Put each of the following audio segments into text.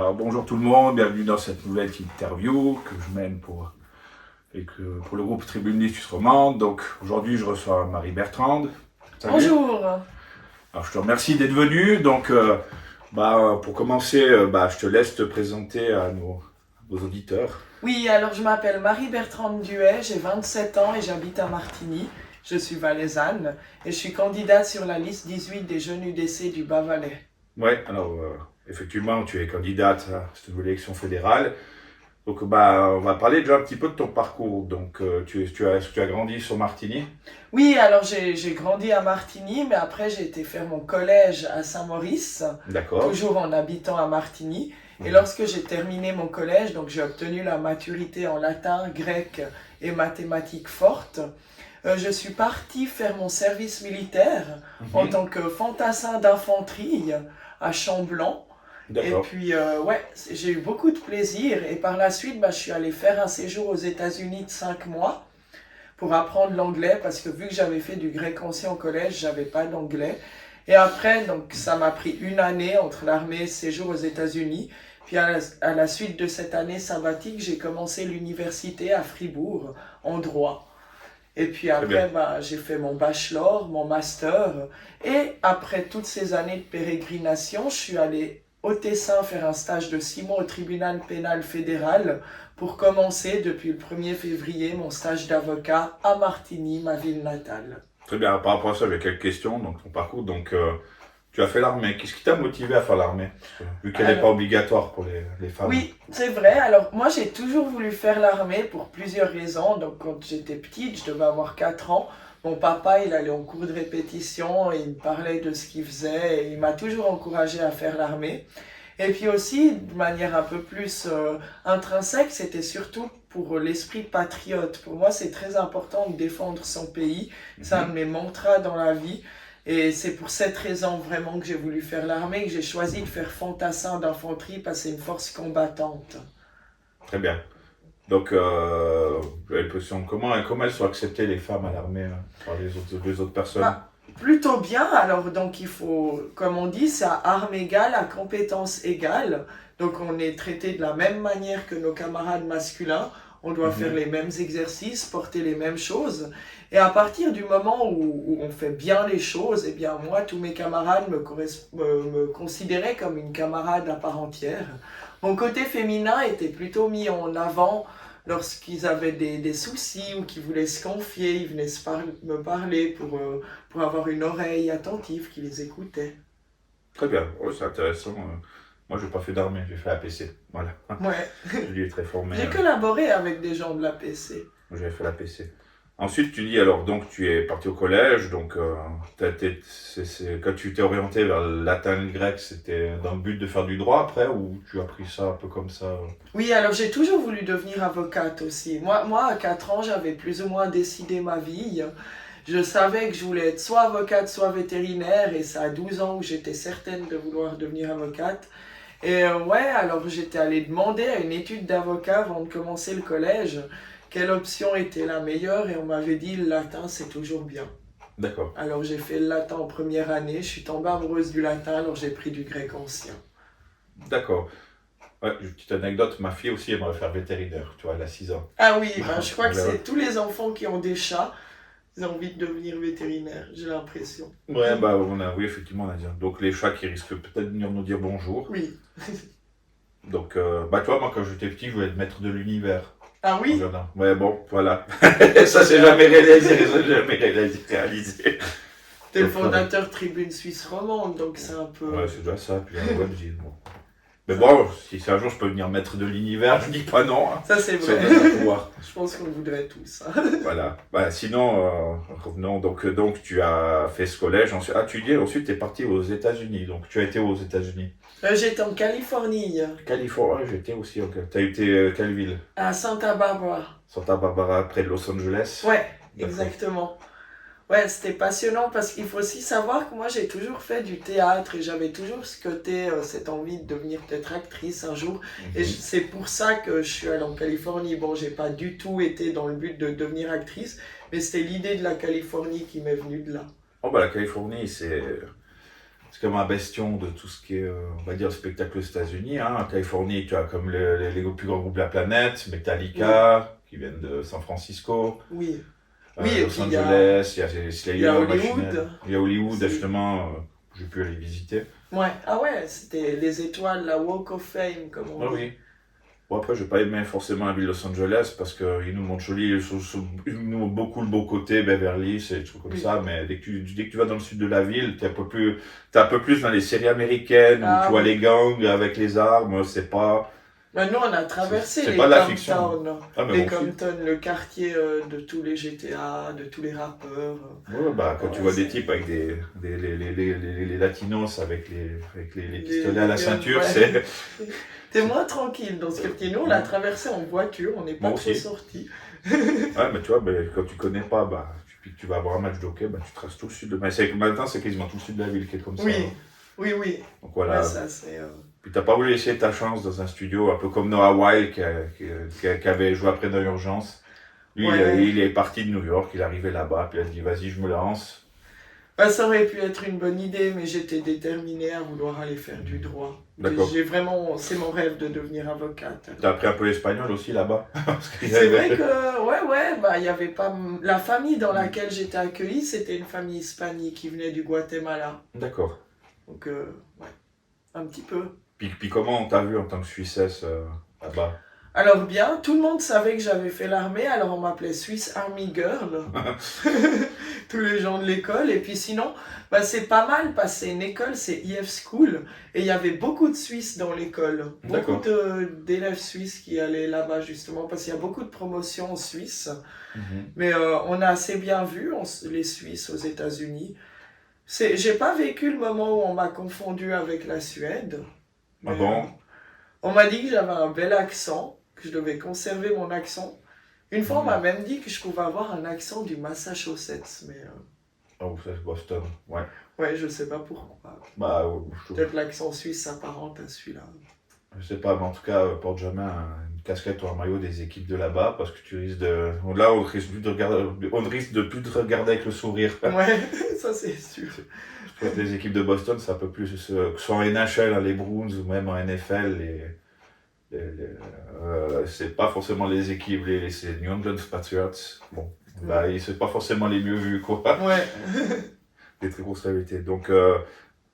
Alors bonjour tout le monde, bienvenue dans cette nouvelle interview que je mène pour le groupe Tribune Suisse Romande. Donc aujourd'hui je reçois Marie Bertrande. Salut. Bonjour. Alors je te remercie d'être venue. Donc pour commencer, je te laisse te présenter à nos auditeurs. Oui, alors je m'appelle Marie Bertrande Duet, j'ai 27 ans et j'habite à Martigny. Je suis valaisanne et je suis candidate sur la liste 18 des jeunes UDC du Bas-Valais. Oui, alors effectivement tu es candidate à cette nouvelle élection fédérale. Donc on va parler déjà un petit peu de ton parcours. Donc tu as grandi sur Martigny. Oui, alors j'ai grandi à Martigny, mais après j'ai été faire mon collège à Saint-Maurice, D'accord. toujours en habitant à Martigny. Et lorsque j'ai terminé mon collège, donc j'ai obtenu la maturité en latin, grec et mathématiques fortes, je suis partie faire mon service militaire en tant que fantassin d'infanterie à Chamblon. Et puis, j'ai eu beaucoup de plaisir. Et par la suite, je suis allée faire un séjour aux États-Unis de 5 mois pour apprendre l'anglais parce que vu que j'avais fait du grec ancien au collège, j'avais pas d'anglais. Et après, donc, ça m'a pris une année entre l'armée et le séjour aux États-Unis. Puis à la suite de cette année sabbatique, j'ai commencé l'université à Fribourg en droit. Et puis après, j'ai fait mon bachelor, mon master. Et après toutes ces années de pérégrination, je suis allée au Tessin faire un stage de 6 mois au tribunal pénal fédéral pour commencer depuis le 1er février mon stage d'avocat à Martigny, ma ville natale. Très bien, par rapport à ça, j'avais quelques questions, donc ton parcours. Donc, tu as fait l'armée. Qu'est-ce qui t'a motivé à faire l'armée? Vu qu'elle n'est pas obligatoire pour les femmes. Oui, c'est vrai. Alors, moi, j'ai toujours voulu faire l'armée pour plusieurs raisons. Donc, quand j'étais petite, je devais avoir 4 ans. Mon papa, il allait en cours de répétition et il me parlait de ce qu'il faisait et il m'a toujours encouragé à faire l'armée. Et puis aussi, de manière un peu plus intrinsèque, c'était surtout pour l'esprit patriote. Pour moi, c'est très important de défendre son pays. C'est un de mes mantras dans la vie. Et c'est pour cette raison vraiment que j'ai voulu faire l'armée, que j'ai choisi de faire fantassin d'infanterie parce que c'est une force combattante. Très bien. Donc, j'avais une question. Comment elles sont acceptées les femmes à l'armée par les autres personnes? Plutôt bien. Alors, donc, il faut, comme on dit, c'est à armes égales, à compétences égales. Donc, on est traité de la même manière que nos camarades masculins. On doit faire les mêmes exercices, porter les mêmes choses. Et à partir du moment où on fait bien les choses, eh bien, moi, tous mes camarades me considéraient comme une camarade à part entière. Mon côté féminin était plutôt mis en avant lorsqu'ils avaient des soucis ou qu'ils voulaient se confier, ils venaient me parler pour avoir une oreille attentive qui les écoutait. Très bien, c'est intéressant. Moi, je n'ai pas fait d'armée, j'ai fait APC. Voilà. Ouais. Lui est très formé. J'ai collaboré avec des gens de l'APC. J'ai fait l'APC. Ensuite, tu dis, alors, donc, tu es parti au collège, donc, quand tu t'es orienté vers le latin et le grec, c'était dans le but de faire du droit après, ou tu as pris ça un peu comme ça? Oui, alors j'ai toujours voulu devenir avocate aussi. Moi, à 4 ans, j'avais plus ou moins décidé ma vie. Je savais que je voulais être soit avocate, soit vétérinaire, et c'est à 12 ans où j'étais certaine de vouloir devenir avocate. Et alors j'étais allée demander à une étude d'avocat avant de commencer le collège quelle option était la meilleure, et on m'avait dit le latin c'est toujours bien. D'accord. Alors j'ai fait le latin en première année, je suis tombée amoureuse du latin, alors j'ai pris du grec ancien. D'accord. Ouais, une petite anecdote, ma fille aussi aimerait faire vétérinaire, tu vois, elle a 6 ans. Ah oui, je crois que c'est tous les enfants qui ont des chats, ils ont envie de devenir vétérinaire, j'ai l'impression. Ouais, oui, effectivement, on a dit. Donc les chats qui risquent peut-être de venir nous dire bonjour. Oui. Donc, tu vois, moi quand j'étais petit, je voulais être maître de l'univers. Ah oui? Ouais, bon, voilà. Ça, c'est jamais réalisé. T'es le fondateur Tribune Suisse Romande, donc c'est un peu... Ouais, c'est déjà ça, puis un web, bon. Mais bon, si un jour je peux venir maître de l'univers, je dis pas non. Hein. Ça, c'est vrai. Je pense qu'on voudrait tous. Voilà. Sinon, revenons. Donc, tu as fait ce collège. Ensuite, ensuite tu es parti aux États-Unis. Donc, tu as été aux États-Unis. J'étais en Californie. Californie, j'étais aussi. Tu as été quelle ville? À Santa Barbara. Santa Barbara, près de Los Angeles. Ouais, exactement. Ouais, c'était passionnant parce qu'il faut aussi savoir que moi j'ai toujours fait du théâtre et j'avais toujours ce côté, cette envie de devenir peut-être actrice un jour. Et c'est pour ça que je suis allée en Californie. Bon, j'ai pas du tout été dans le but de devenir actrice, mais c'était l'idée de la Californie qui m'est venue de là. Oh, la Californie, c'est c'est comme un bastion de tout ce qui est, on va dire, le spectacle aux États-Unis. Hein. En Californie, tu as comme les plus grands groupes de la planète, Metallica, qui viennent de San Francisco. Oui. Oui, et Los puis Angeles, il y a il y Slayer, a Machine Hollywood. Head. Il y a Hollywood, C'est- justement, j'ai pu aller visiter. Ouais. Ah ouais, c'était les étoiles, la Walk of Fame, comme on Ah dit. oui. Bon, après, je n'ai pas aimé forcément la ville de Los Angeles parce qu'ils nous montrent joli, ils nous montrent beaucoup le beau côté, Beverly Hills et des trucs comme Oui. ça, mais dès que tu vas dans le sud de la ville, t'es un peu plus dans les séries américaines où Ah tu vois oui. les gangs avec les armes, c'est pas. Ben, nous, on a traversé C'est les pas de la Compton. fiction. Ah, mais Les bon, aussi. Compton, le quartier de tous les GTA, de tous les rappeurs. Ouais, bah, quand tu Ouais, vois des c'est- types avec les latinos avec les pistolets à la les- ceinture, ouais. c'est. T'es moins tranquille dans ce quartier. Nous, on l'a traversé en voiture, on n'est pas Moi trop aussi. sortis. Ouais, mais tu vois, quand tu connais pas, bah, puis que tu vas avoir un match de hockey, bah, tu traces tout le sud de. Mais maintenant, c'est quasiment tout le sud de la ville qui est comme ça. Oui, Hein. oui, oui. Donc voilà. Ouais, ça, c'est. Puis t'as pas voulu essayer ta chance dans un studio, un peu comme Noah Weil qui avait joué après dans l'urgence. Lui, Ouais. il est parti de New York, il est arrivé là-bas, puis il a dit vas-y, je me lance. Bah, ça aurait pu être une bonne idée, mais j'étais déterminée à vouloir aller faire du droit. D'accord. J'ai vraiment, c'est mon rêve de devenir avocate. T'as appris un peu l'espagnol aussi là-bas. Parce qu'il y C'est avait- vrai que, ouais, bah, il y avait pas. La famille dans laquelle j'étais accueillie, c'était une famille hispanique qui venait du Guatemala. D'accord. Donc, ouais, un petit peu. Puis comment on t'a vu en tant que Suissesse là-bas? Alors bien, tout le monde savait que j'avais fait l'armée, alors on m'appelait Swiss Army Girl. Tous les gens de l'école. Et puis sinon, bah, c'est pas mal parce que c'est une école, c'est IF School. Et il y avait beaucoup de Suisses dans l'école. Beaucoup D'accord. d'élèves suisses qui allaient là-bas justement parce qu'il y a beaucoup de promotions en Suisse. Mhm. Mais on a assez bien vu les Suisses aux États-Unis. J'ai pas vécu le moment où on m'a confondu avec la Suède. Ah Mais, bon? on m'a dit que j'avais un bel accent, que je devais conserver mon accent. Une fois, on m'a même dit que je pouvais avoir un accent du Massachusetts, mais Oh, c'est Boston. Ouais. ouais, je sais pas pourquoi. Bah, je trouve. Peut-être l'accent suisse s'apparente à celui-là. Je sais pas, mais en tout cas, porte jamais une casquette ou un maillot des équipes de là-bas parce que tu risques de. Là, on risque plus de regarder, on risque de plus te regarder avec le sourire. Ouais, ça c'est sûr. Parce que les équipes de Boston, c'est un peu plus. Que ce soit en NHL, hein, les Bruins ou même en NFL, c'est pas forcément les équipes, c'est New England Patriots. Bon, bah, c'est pas forcément les mieux vus, quoi. Ouais. Des très grosses rivalités. Donc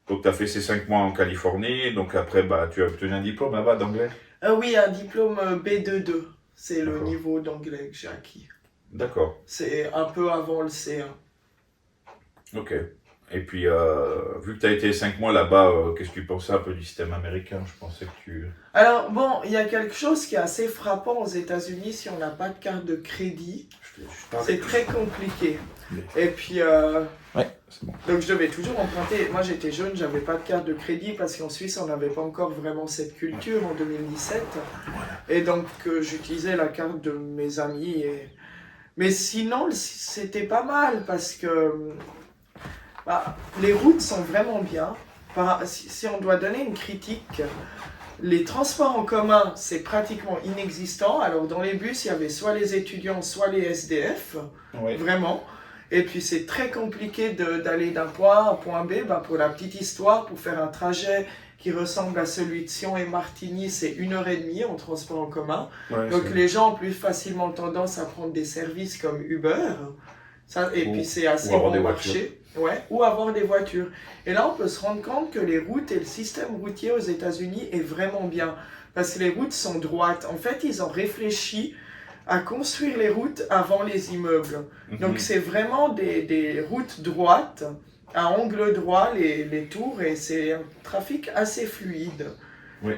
tu as fait ces 5 mois en Californie, donc après, bah, tu as obtenu un diplôme là-bas d'anglais. Oui, un diplôme B2-2. C'est le D'accord. niveau d'anglais que j'ai acquis. D'accord, C'est un peu avant le C1. ok. Et puis, vu que tu as été 5 mois là-bas, qu'est-ce que tu pensais un peu du système américain? Je pensais que tu. Alors bon, il y a quelque chose qui est assez frappant aux États-Unis si on n'a pas de carte de crédit. C'est très compliqué. Et puis, Ouais, c'est bon. donc je devais toujours emprunter. Moi j'étais jeune, j'avais pas de carte de crédit parce qu'en Suisse on n'avait pas encore vraiment cette culture en 2017. Et donc j'utilisais la carte de mes amis. Mais sinon c'était pas mal parce que bah, les routes sont vraiment bien. Si on doit donner une critique, les transports en commun c'est pratiquement inexistant. Alors dans les bus il y avait soit les étudiants, soit les SDF. Oui. Vraiment. Et puis c'est très compliqué d'aller d'un point A à un point B. Ben, pour la petite histoire, pour faire un trajet qui ressemble à celui de Sion et Martigny, c'est 1h30 en transport en commun. Ouais, Donc les gens ont plus facilement tendance à prendre des services comme Uber. Puis c'est assez avoir bon des marché. Ouais, ou avoir des voitures. Et là on peut se rendre compte que les routes et le système routier aux États-Unis est vraiment bien. Parce que les routes sont droites. En fait, ils ont réfléchi à construire les routes avant les immeubles. Donc c'est vraiment des routes droites, à angle droit, les tours, et c'est un trafic assez fluide. Oui.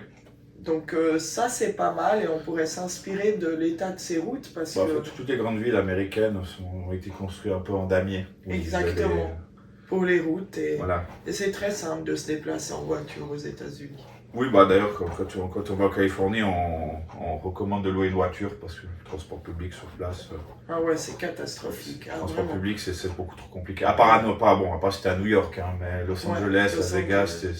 Donc ça c'est pas mal, et on pourrait s'inspirer de l'état de ces routes, parce Bah, en que... fait, toutes les grandes villes américaines ont été construites un peu en damier. Où ils Exactement. avaient- Pour les routes, Voilà. et c'est très simple de se déplacer en voiture aux États-Unis. Oui, bah d'ailleurs, quand on va en Californie, on recommande de louer une voiture parce que le transport public sur place, Ah ouais, c'est catastrophique. le Ah, transport vraiment. public, c'est beaucoup trop compliqué. À part, à part si c'était à New York, hein, mais Los Ouais, Angeles, Los Las Vegas, Angeles.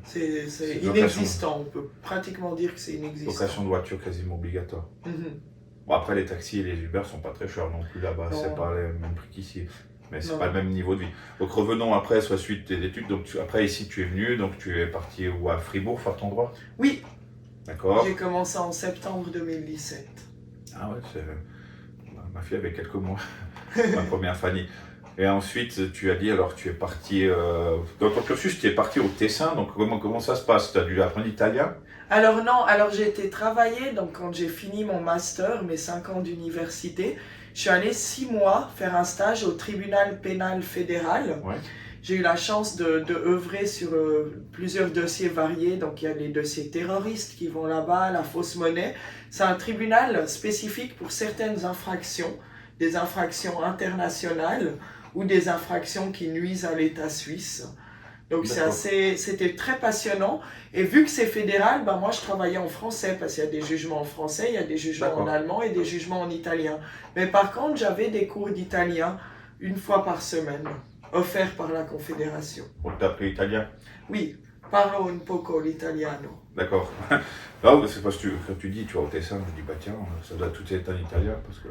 c'est C'est location. inexistant, on peut pratiquement dire que c'est inexistant. location de voiture quasiment obligatoire. Mhm. Bon, après, les taxis et les Uber sont pas très chers non plus là-bas, Non. c'est pas les mêmes prix qu'ici. Mais c'est Non. pas le même niveau de vie. Donc revenons après, soit suite tes études. Donc après ici tu es venu, donc tu es parti où, à Fribourg faire ton droit? Oui, D'accord. j'ai commencé en septembre 2017. Ah ouais, ma fille avait quelques mois, ma première Fanny. Et ensuite tu as dit, alors tu es parti, dans ton cursus tu es parti au Tessin, donc comment ça se passe? Tu as dû apprendre l'italien? Alors non, alors j'ai été travailler, donc quand j'ai fini mon master, mes 5 ans d'université, je suis allée 6 mois faire un stage au tribunal pénal fédéral. Ouais. J'ai eu la chance de œuvrer sur plusieurs dossiers variés, donc il y a les dossiers terroristes qui vont là-bas, la fausse monnaie. C'est un tribunal spécifique pour certaines infractions, des infractions internationales ou des infractions qui nuisent à l'État suisse. Donc c'était très passionnant. Et vu que c'est fédéral, ben moi je travaillais en français parce qu'il y a des jugements en français, il y a des jugements en allemand et des jugements en italien. Mais par contre, j'avais des cours d'italien une fois par semaine, offerts par la Confédération. Donc tu as appris l'italien? Oui, parlo un poco l'italiano. D'accord. Non, c'est parce que quand tu dis tu vas au Tessin, je dis bah tiens, ça doit tout être en italien parce que.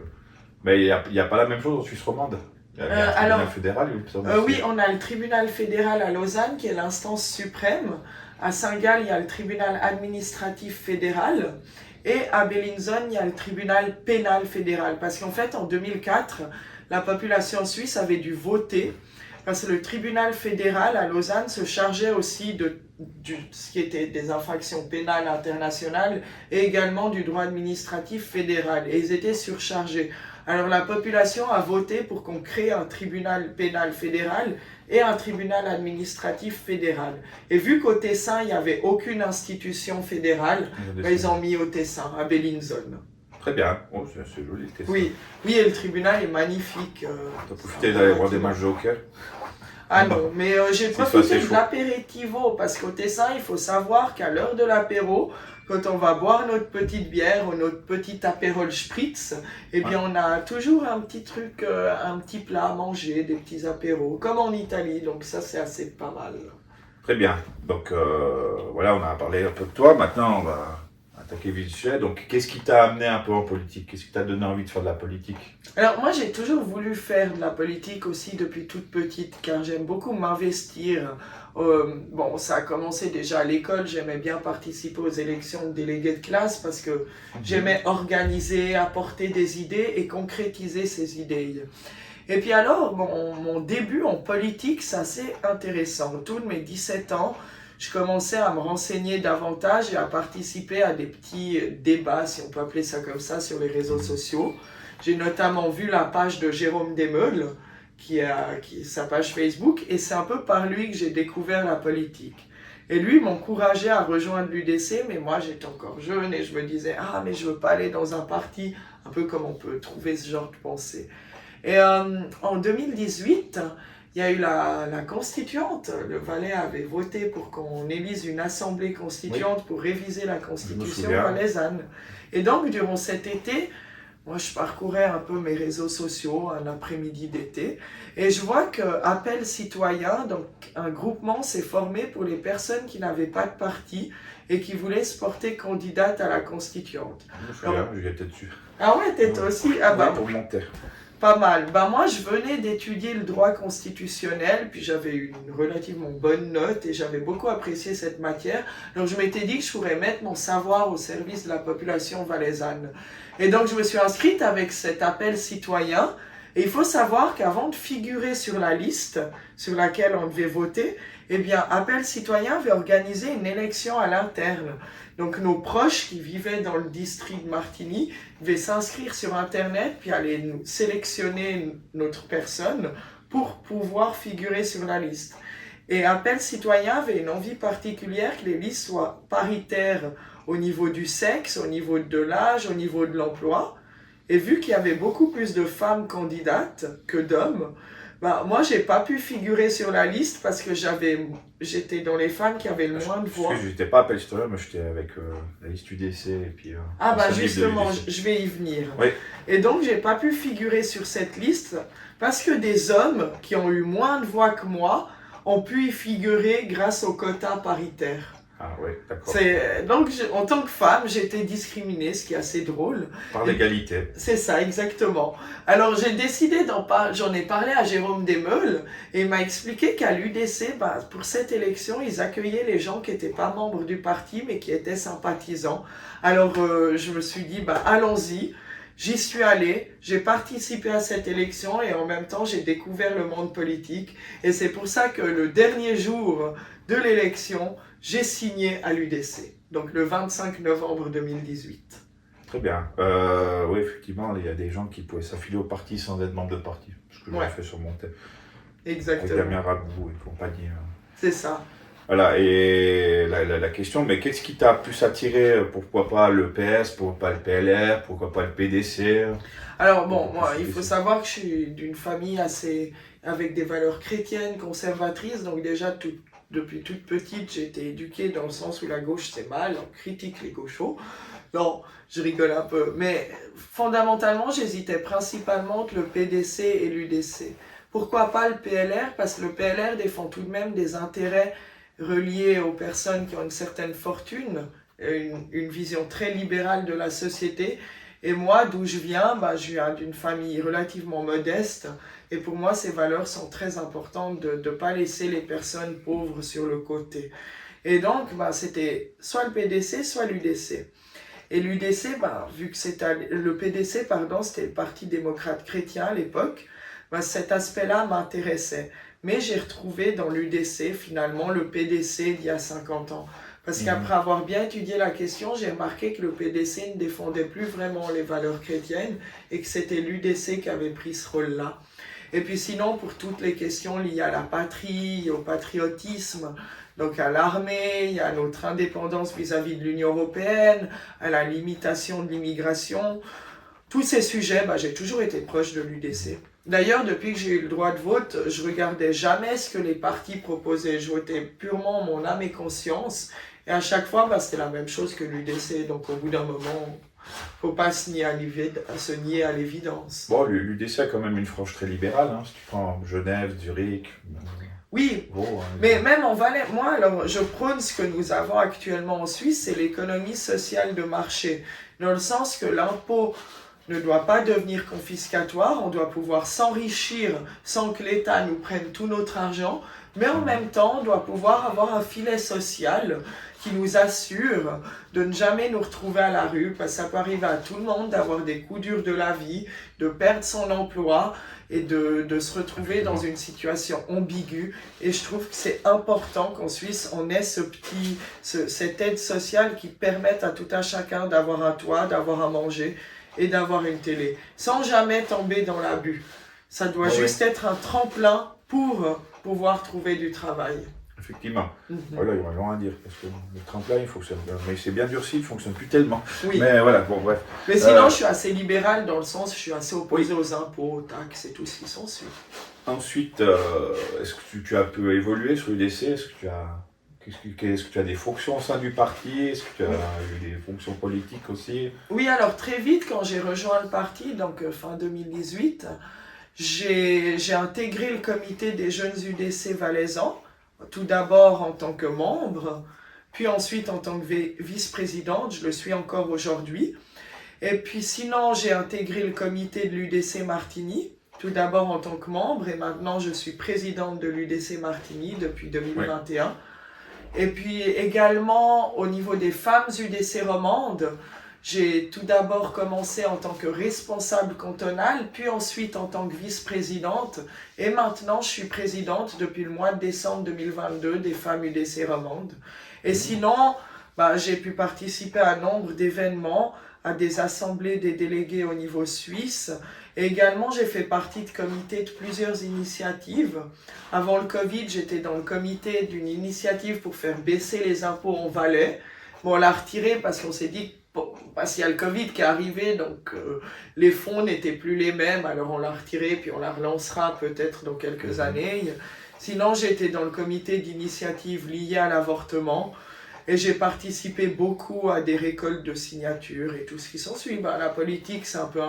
Mais il n'y a pas la même chose en Suisse romande. Il y a un tribunal fédéral, il me semble. Oui, on a le tribunal fédéral à Lausanne qui est l'instance suprême. À Saint-Gall, il y a le tribunal administratif fédéral. Et à Bellinzone, il y a le tribunal pénal fédéral. Parce qu'en fait, en 2004, la population suisse avait dû voter parce que le tribunal fédéral à Lausanne se chargeait aussi de ce qui était des infractions pénales internationales et également du droit administratif fédéral. Et ils étaient surchargés. Alors la population a voté pour qu'on crée un tribunal pénal fédéral et un tribunal administratif fédéral. Et vu qu'au Tessin, il n'y avait aucune institution fédérale, ils ont mis au Tessin, à Bellinzone. Très bien, oh, c'est joli le Tessin. Oui, et le tribunal est magnifique. Tu as profité d'aller voir des matchs de hockey? Ah non, mais j'ai profité de l'apéritivo parce qu'au Tessin, il faut savoir qu'à l'heure de l'apéro, quand on va boire notre petite bière ou notre petit apérol spritz, eh bien on a toujours un petit truc, un petit plat à manger, des petits apéros, comme en Italie, donc ça c'est assez pas mal. Très bien, donc voilà, on a parlé un peu de toi, maintenant on va attaquer vite le sujet. Donc qu'est-ce qui t'a amené un peu en politique? Qu'est-ce qui t'a donné envie de faire de la politique? Alors moi j'ai toujours voulu faire de la politique aussi depuis toute petite, car j'aime beaucoup m'investir. Bon, ça a commencé déjà à l'école, j'aimais bien participer aux élections de délégués de classe parce que j'aimais organiser, apporter des idées et concrétiser ces idées. Et puis alors, mon début en politique, c'est assez intéressant. Autour de mes 17 ans, je commençais à me renseigner davantage et à participer à des petits débats, si on peut appeler ça comme ça, sur les réseaux sociaux. J'ai notamment vu la page de Jérôme Desmeules, qui est sa page Facebook, et c'est un peu par lui que j'ai découvert la politique. Et lui m'encourageait à rejoindre l'UDC, mais moi j'étais encore jeune et je me disais « Ah, mais je veux pas aller dans un parti », un peu comme on peut trouver ce genre de pensée. Et en 2018, il y a eu la constituante. Le Valais avait voté pour qu'on élise une assemblée constituante pour réviser la constitution valaisanne. Et donc, durant cet été, moi, je parcourais un peu mes réseaux sociaux un après-midi d'été et je vois que Appel Citoyen, donc un groupement, s'est formé pour les personnes qui n'avaient pas de parti et qui voulaient se porter candidate à la constituante. Je me souviens, j'y étais dessus. Ah ouais, t'étais aussi? Ah bah, pour monter. Pas mal. Bah moi, je venais d'étudier le droit constitutionnel, puis j'avais eu une relativement bonne note et j'avais beaucoup apprécié cette matière. Donc je m'étais dit que je pourrais mettre mon savoir au service de la population valaisanne. Et donc je me suis inscrite avec cet appel citoyen. Et il faut savoir qu'avant de figurer sur la liste sur laquelle on devait voter, eh bien, Appel Citoyen avait organisé une élection à l'interne. Donc nos proches qui vivaient dans le district de Martigny devaient s'inscrire sur Internet puis aller nous sélectionner notre personne pour pouvoir figurer sur la liste. Et Appel Citoyen avait une envie particulière que les listes soient paritaires au niveau du sexe, au niveau de l'âge, au niveau de l'emploi. Et vu qu'il y avait beaucoup plus de femmes candidates que d'hommes, bah, moi, j'ai pas pu figurer sur la liste parce que j'étais dans les femmes qui avaient le moins de voix. Je n'étais pas Appel Citoyen, mais j'étais avec la liste UDC et puis... ah bah justement, je vais y venir. Oui. Et donc, j'ai pas pu figurer sur cette liste parce que des hommes qui ont eu moins de voix que moi ont pu y figurer grâce au quota paritaire. Ah oui, d'accord. Donc, en tant que femme, j'ai été discriminée, ce qui est assez drôle. Par l'égalité. C'est ça, exactement. Alors, j'ai décidé j'en ai parlé à Jérôme Desmeules, et il m'a expliqué qu'à l'UDC, pour cette élection, ils accueillaient les gens qui n'étaient pas membres du parti, mais qui étaient sympathisants. Alors, je me suis dit, allons-y. J'y suis allée, j'ai participé à cette élection et en même temps j'ai découvert le monde politique. Et c'est pour ça que le dernier jour de l'élection, j'ai signé à l'UDC, donc le 25 novembre 2018. Très bien. Oui, effectivement, il y a des gens qui pouvaient s'affiler au parti sans être membre de parti. Ce que j'avais fait sur mon thème. Exactement. Avec Damien Ragout et compagnie. C'est ça. Voilà, et la question, mais qu'est-ce qui t'a plus attiré? Pourquoi pas le PS, pourquoi pas le PLR, pourquoi pas le PDC? Alors bon, moi, il faut savoir que je suis d'une famille avec des valeurs chrétiennes, conservatrices, donc déjà depuis toute petite, j'ai été éduquée dans le sens où la gauche c'est mal, on critique les gauchos. Non, je rigole un peu, mais fondamentalement, j'hésitais principalement entre le PDC et l'UDC. Pourquoi pas le PLR? Parce que le PLR défend tout de même des intérêts reliés aux personnes qui ont une certaine fortune, une vision très libérale de la société. Et moi, d'où je viens d'une famille relativement modeste. Et pour moi, ces valeurs sont très importantes de ne pas laisser les personnes pauvres sur le côté. Et donc, c'était soit le PDC, soit l'UDC. Et l'UDC, vu que le PDC, c'était le Parti démocrate chrétien à l'époque, cet aspect-là m'intéressait. Mais j'ai retrouvé dans l'UDC, finalement, le PDC d'il y a 50 ans. Parce qu'après avoir bien étudié la question, j'ai remarqué que le PDC ne défendait plus vraiment les valeurs chrétiennes et que c'était l'UDC qui avait pris ce rôle-là. Et puis sinon, pour toutes les questions liées à la patrie, au patriotisme, donc à l'armée, à notre indépendance vis-à-vis de l'Union européenne, à la limitation de l'immigration, tous ces sujets, j'ai toujours été proche de l'UDC. D'ailleurs, depuis que j'ai eu le droit de vote, je regardais jamais ce que les partis proposaient. Je votais purement mon âme et conscience. Et à chaque fois, c'était la même chose que l'UDC. Donc au bout d'un moment, faut pas se nier à l'évidence. Bon, l'UDC a quand même une frange très libérale. Hein, si tu prends Genève, Zurich. Oui, mais même en Valais, moi, alors, je prône ce que nous avons actuellement en Suisse, c'est l'économie sociale de marché. Dans le sens que l'impôt ne doit pas devenir confiscatoire, on doit pouvoir s'enrichir sans que l'État nous prenne tout notre argent, mais en même temps, on doit pouvoir avoir un filet social qui nous assure de ne jamais nous retrouver à la rue, parce que ça peut arriver à tout le monde d'avoir des coups durs de la vie, de perdre son emploi et de se retrouver dans une situation ambiguë. Et je trouve que c'est important qu'en Suisse, on ait cette aide sociale qui permette à tout un chacun d'avoir un toit, d'avoir à manger et d'avoir une télé, sans jamais tomber dans l'abus. Ça doit juste être un tremplin pour pouvoir trouver du travail. Effectivement. Voilà, il y aura rien à dire, parce que le tremplin, il fonctionne. Mais c'est bien durci, il ne fonctionne plus tellement. Oui. Mais voilà, bon, bref. Mais sinon, je suis assez libéral dans le sens, je suis assez opposé aux impôts, aux taxes et tout ce qui s'ensuit. Ensuite, est-ce que tu as pu évoluer sur l'UDC? Est-ce que tu as des fonctions au sein du parti? Est-ce que tu as eu des fonctions politiques aussi? Oui, alors très vite, quand j'ai rejoint le parti, donc fin 2018, j'ai intégré le comité des jeunes UDC valaisans, tout d'abord en tant que membre, puis ensuite en tant que vice-présidente, je le suis encore aujourd'hui. Et puis sinon, j'ai intégré le comité de l'UDC Martigny, tout d'abord en tant que membre, et maintenant je suis présidente de l'UDC Martigny depuis 2021. Oui. Et puis également, au niveau des femmes UDC romandes, j'ai tout d'abord commencé en tant que responsable cantonale, puis ensuite en tant que vice-présidente, et maintenant je suis présidente depuis le mois de décembre 2022 des femmes UDC romandes. Et sinon, j'ai pu participer à un nombre d'événements, à des assemblées des délégués au niveau suisse. Et également, j'ai fait partie de comités de plusieurs initiatives. Avant le Covid, j'étais dans le comité d'une initiative pour faire baisser les impôts en Valais. Bon, on l'a retiré parce qu'on s'est dit, parce qu'il y a le Covid qui est arrivé, donc les fonds n'étaient plus les mêmes, alors on l'a retiré, puis on la relancera peut-être dans quelques années. Sinon, j'étais dans le comité d'initiative liée à l'avortement. Et j'ai participé beaucoup à des récoltes de signatures et tout ce qui s'ensuit. La politique, c'est un peu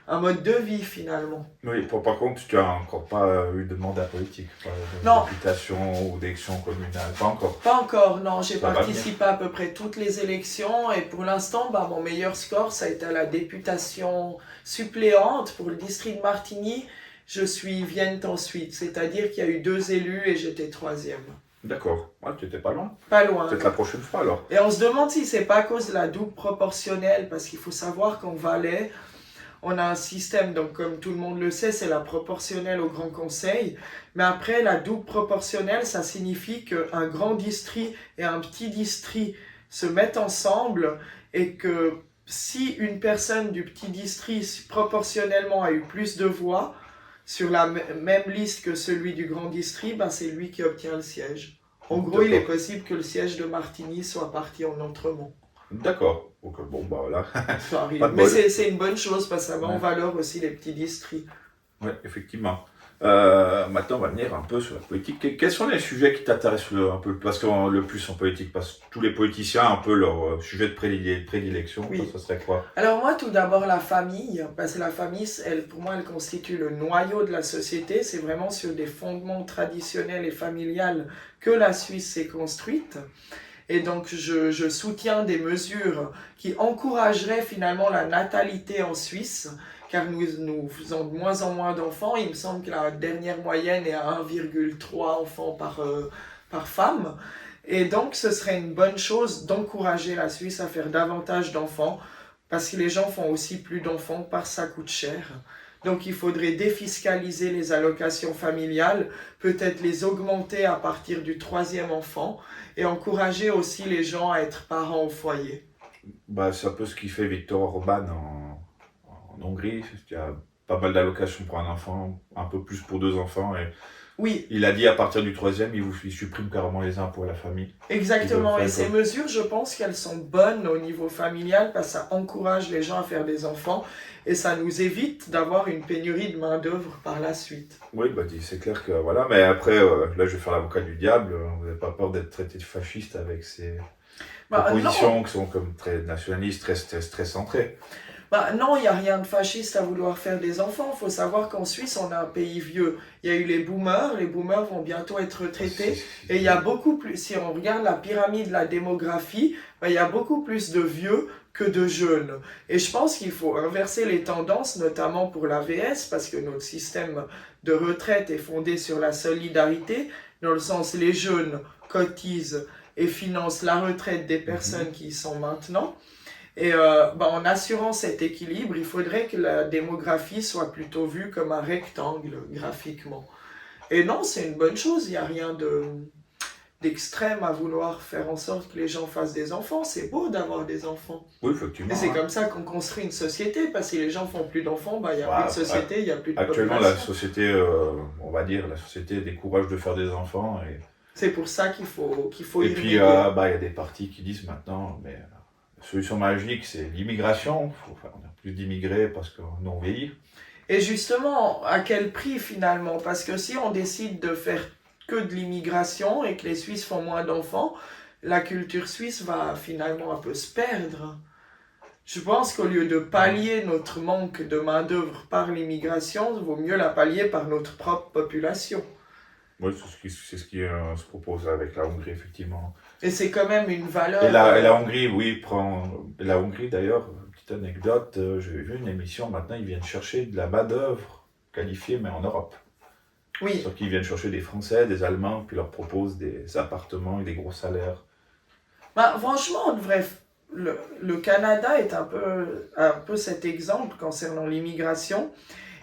un mode de vie finalement. Oui, par contre, tu n'as encore pas eu de mandat politique, pas de Non. députation ou d'élection communale, pas encore. Pas encore, non. J'ai Ça va participé à peu près toutes les élections et pour l'instant, mon meilleur score, ça a été à la députation suppléante pour le district de Martigny. Je suis Vienne ensuite, c'est-à-dire qu'il y a eu 2 élus et j'étais 3e. D'accord, ouais, tu n'étais pas loin. Pas loin. Peut-être la prochaine fois alors. Et on se demande si c'est pas à cause de la double proportionnelle, parce qu'il faut savoir qu'en Valais, on a un système, donc comme tout le monde le sait, c'est la proportionnelle au Grand Conseil. Mais après, la double proportionnelle, ça signifie qu'un grand district et un petit district se mettent ensemble et que si une personne du petit district proportionnellement a eu plus de voix sur la même liste que celui du grand district, c'est lui qui obtient le siège. En gros, il est possible que le siège de Martigny soit parti en Autremont. D'accord. Donc, bon, voilà. Ça arrive. Mais c'est une bonne chose parce que ça met en valeur aussi les petits districts. Oui, effectivement. Maintenant, on va venir un peu sur la politique. Quels sont les sujets qui t'intéressent un peu le plus en politique? Parce que tous les politiciens ont un peu leur sujet de prédilection. Oui. Ça serait quoi? Alors moi, tout d'abord, la famille. Parce que la famille, pour moi, elle constitue le noyau de la société. C'est vraiment sur des fondements traditionnels et familiales que la Suisse s'est construite. Et donc, je soutiens des mesures qui encourageraient finalement la natalité en Suisse, car nous faisons de moins en moins d'enfants. Il me semble que la dernière moyenne est à 1,3 enfants par femme. Et donc, ce serait une bonne chose d'encourager la Suisse à faire davantage d'enfants, parce que les gens font aussi plus d'enfants parce que ça coûte cher. Donc, il faudrait défiscaliser les allocations familiales, peut-être les augmenter à partir du 3e enfant et encourager aussi les gens à être parents au foyer. C'est un peu ce qui fait Viktor Orban en Hongrie. Il y a pas mal d'allocations pour un enfant, un peu plus pour 2 enfants. Et oui. Il a dit à partir du 3e, il supprime carrément les impôts à la famille. Exactement. Et ces mesures, je pense qu'elles sont bonnes au niveau familial parce que ça encourage les gens à faire des enfants et ça nous évite d'avoir une pénurie de main-d'œuvre par la suite. Oui, c'est clair que voilà. Mais après, là, je vais faire l'avocat du diable. Vous n'avez pas peur d'être traité de fasciste avec ces propositions qui sont comme très nationalistes, très centrées? Non, il n'y a rien de fasciste à vouloir faire des enfants. Il faut savoir qu'en Suisse, on a un pays vieux. Il y a eu les boomers vont bientôt être retraités. Et il y a beaucoup plus, si on regarde la pyramide de la démographie, il y a beaucoup plus de vieux que de jeunes. Et je pense qu'il faut inverser les tendances, notamment pour l'AVS, parce que notre système de retraite est fondé sur la solidarité, dans le sens les jeunes cotisent et financent la retraite des personnes qui y sont maintenant. Et en assurant cet équilibre, il faudrait que la démographie soit plutôt vue comme un rectangle graphiquement. Et non, c'est une bonne chose, il n'y a rien d'extrême à vouloir faire en sorte que les gens fassent des enfants. C'est beau d'avoir des enfants. Oui, effectivement. Et c'est comme ça qu'on construit une société, parce que si les gens font plus d'enfants, il n'y a plus de société, il n'y a plus de actuellement, population. la société, on va dire, la société décourage de faire des enfants. Et c'est pour ça qu'il faut et puis, il y a des partis qui disent maintenant, mais la solution magique, c'est l'immigration. Il faut faire plus d'immigrés parce que nous, on vieillit. Et justement, à quel prix finalement? Parce que si on décide de faire que de l'immigration et que les Suisses font moins d'enfants, la culture suisse va finalement un peu se perdre. Je pense qu'au lieu de pallier notre manque de main-d'œuvre par l'immigration, il vaut mieux la pallier par notre propre population. Oui, c'est ce qui se propose avec la Hongrie, effectivement. Et c'est quand même une valeur. Et la Hongrie, oui, la Hongrie d'ailleurs, petite anecdote, j'ai vu une émission, maintenant ils viennent chercher de la main-d'œuvre qualifiée, mais en Europe. Oui. C'est-à-dire qu'ils viennent chercher des Français, des Allemands, puis leur proposent des appartements et des gros salaires. Franchement, on devrait. Le Canada est un peu cet exemple concernant l'immigration.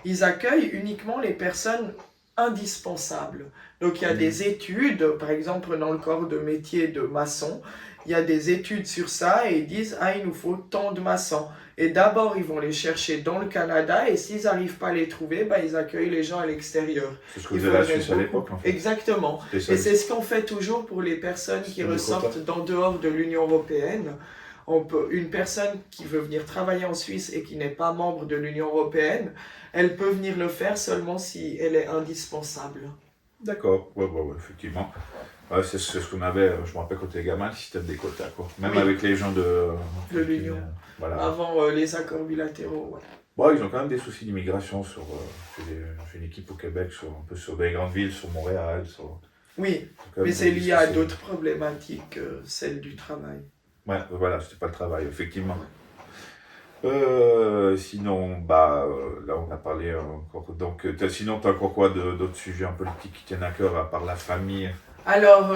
Ils accueillent uniquement les personnes indispensables. Donc il y a des études, par exemple dans le corps de métier de maçon, il y a des études sur ça et ils disent « Ah, il nous faut tant de maçons ». Et d'abord, ils vont les chercher dans le Canada et s'ils n'arrivent pas à les trouver, ils accueillent les gens à l'extérieur. C'est ce que faisait la Suisse à l'époque, en fait. Exactement. Et c'est ce qu'on fait toujours pour les personnes qui ressortent d'en dehors de l'Union européenne. Une personne qui veut venir travailler en Suisse et qui n'est pas membre de l'Union européenne, elle peut venir le faire seulement si elle est indispensable. D'accord, ouais, effectivement. Ouais, c'est ce qu'on avait, je me rappelle quand t'étais gamin, le système des quotas, quoi. Même avec les gens de l'Union. Voilà. Avant les accords bilatéraux, ouais. Bon, ils ont quand même des soucis d'immigration j'ai une équipe au Québec, un peu sur des grandes villes, sur Montréal, Oui, quand mais même c'est des lié à soucis. d'autres problématiques que celles du travail. Ouais, voilà, c'était pas le travail, effectivement. Ouais. Sinon, là on a parlé encore. Donc, sinon, tu as encore quoi d'autres sujets en politique qui tiennent à cœur, à part la famille? Alors,